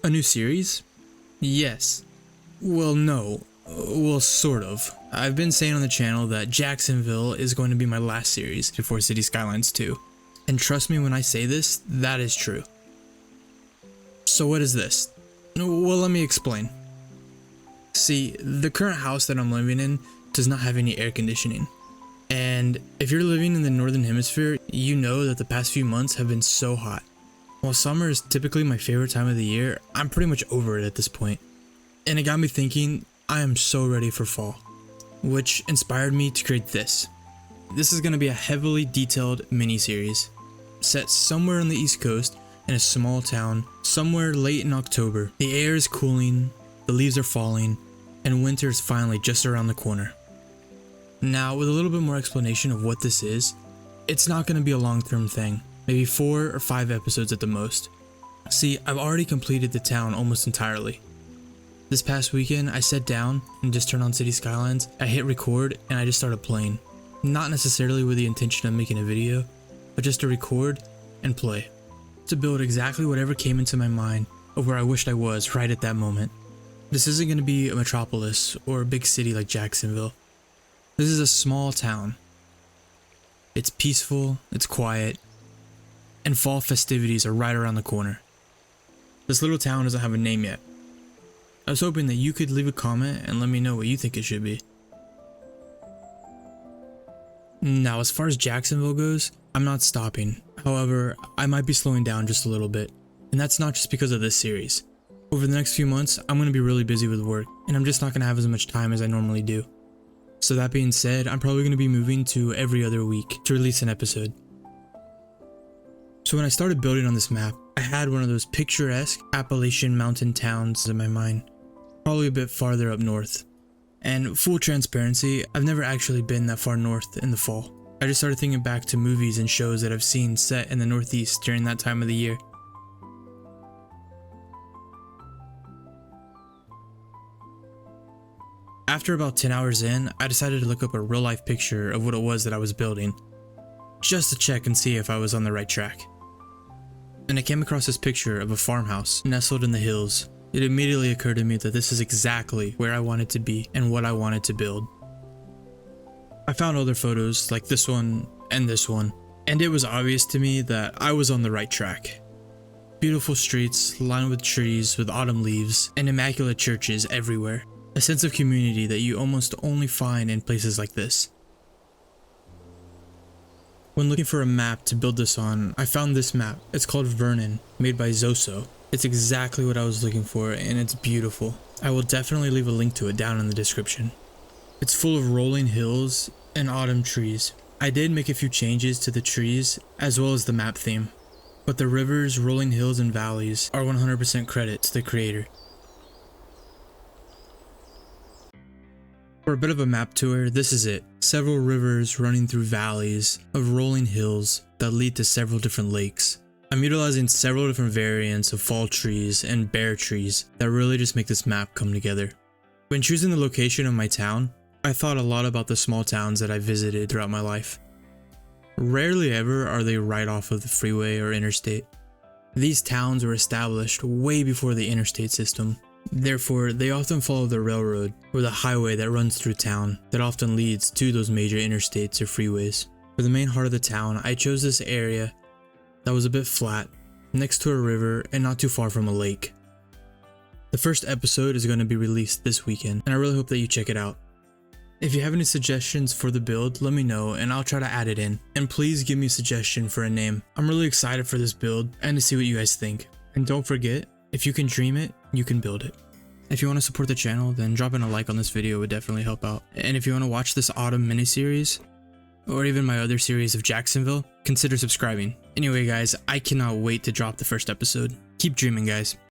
A new series? Yes. Well, no. Well, sort of. I've been saying on the channel that Jacksonville is going to be my last series before Cities Skylines 2. And trust me when I say this, that is true. So what is this? Well, let me explain. See, the current house that I'm living in does not have any air conditioning. And if you're living in the northern hemisphere, you know that the past few months have been so hot. While summer is typically my favorite time of the year, I'm pretty much over it at this point. And it got me thinking, I am so ready for fall, which inspired me to create this. This is going to be a heavily detailed mini-series, set somewhere on the East Coast in a small town, somewhere late in October. The air is cooling, the leaves are falling, and winter is finally just around the corner. Now, with a little bit more explanation of what this is, it's not going to be a long-term thing. Maybe 4 or 5 episodes at the most. See, I've already completed the town almost entirely. This past weekend, I sat down and just turned on Cities Skylines, I hit record, and I just started playing. Not necessarily with the intention of making a video, but just to record and play. To build exactly whatever came into my mind of where I wished I was right at that moment. This isn't going to be a metropolis or a big city like Jacksonville. This is a small town. It's peaceful, it's quiet, and fall festivities are right around the corner. This little town doesn't have a name yet. I was hoping that you could leave a comment and let me know what you think it should be. Now, as far as Jacksonville goes, I'm not stopping. However, I might be slowing down just a little bit, and that's not just because of this series. Over the next few months, I'm going to be really busy with work, and I'm just not going to have as much time as I normally do. So that being said, I'm probably going to be moving to every other week to release an episode. So when I started building on this map, I had one of those picturesque Appalachian Mountain towns in my mind, probably a bit farther up north. And full transparency, I've never actually been that far north in the fall. I just started thinking back to movies and shows that I've seen set in the Northeast during that time of the year. After about 10 hours in, I decided to look up a real life picture of what it was that I was building, just to check and see if I was on the right track. And I came across this picture of a farmhouse nestled in the hills. It immediately occurred to me that this is exactly where I wanted to be and what I wanted to build. I found other photos like this one and this one, and it was obvious to me that I was on the right track. Beautiful streets lined with trees with autumn leaves and immaculate churches everywhere. A sense of community that you almost only find in places like this. When looking for a map to build this on, I found this map. It's called Vernon, made by Zoso. It's exactly what I was looking for, and it's beautiful. I will definitely leave a link to it down in the description. It's full of rolling hills and autumn trees. I did make a few changes to the trees as well as the map theme, but the rivers, rolling hills, and valleys are 100% credit to the creator. For a bit of a map tour, this is it. Several rivers running through valleys of rolling hills that lead to several different lakes. I'm utilizing several different variants of fall trees and bare trees that really just make this map come together. When choosing the location of my town, I thought a lot about the small towns that I visited throughout my life. Rarely ever are they right off of the freeway or interstate. These towns were established way before the interstate system. Therefore, they often follow the railroad or the highway that runs through town that often leads to those major interstates or freeways. For the main heart of the town, I chose this area that was a bit flat, next to a river and not too far from a lake. The first episode is going to be released this weekend, and I really hope that you check it out. If you have any suggestions for the build, let me know and I'll try to add it in. And please give me a suggestion for a name. I'm really excited for this build and to see what you guys think. And don't forget, if you can dream it, you can build it. If you want to support the channel, then dropping a like on this video would definitely help out. And if you want to watch this autumn miniseries, or even my other series of Jacksonville, consider subscribing. Anyway guys, I cannot wait to drop the first episode. Keep dreaming guys.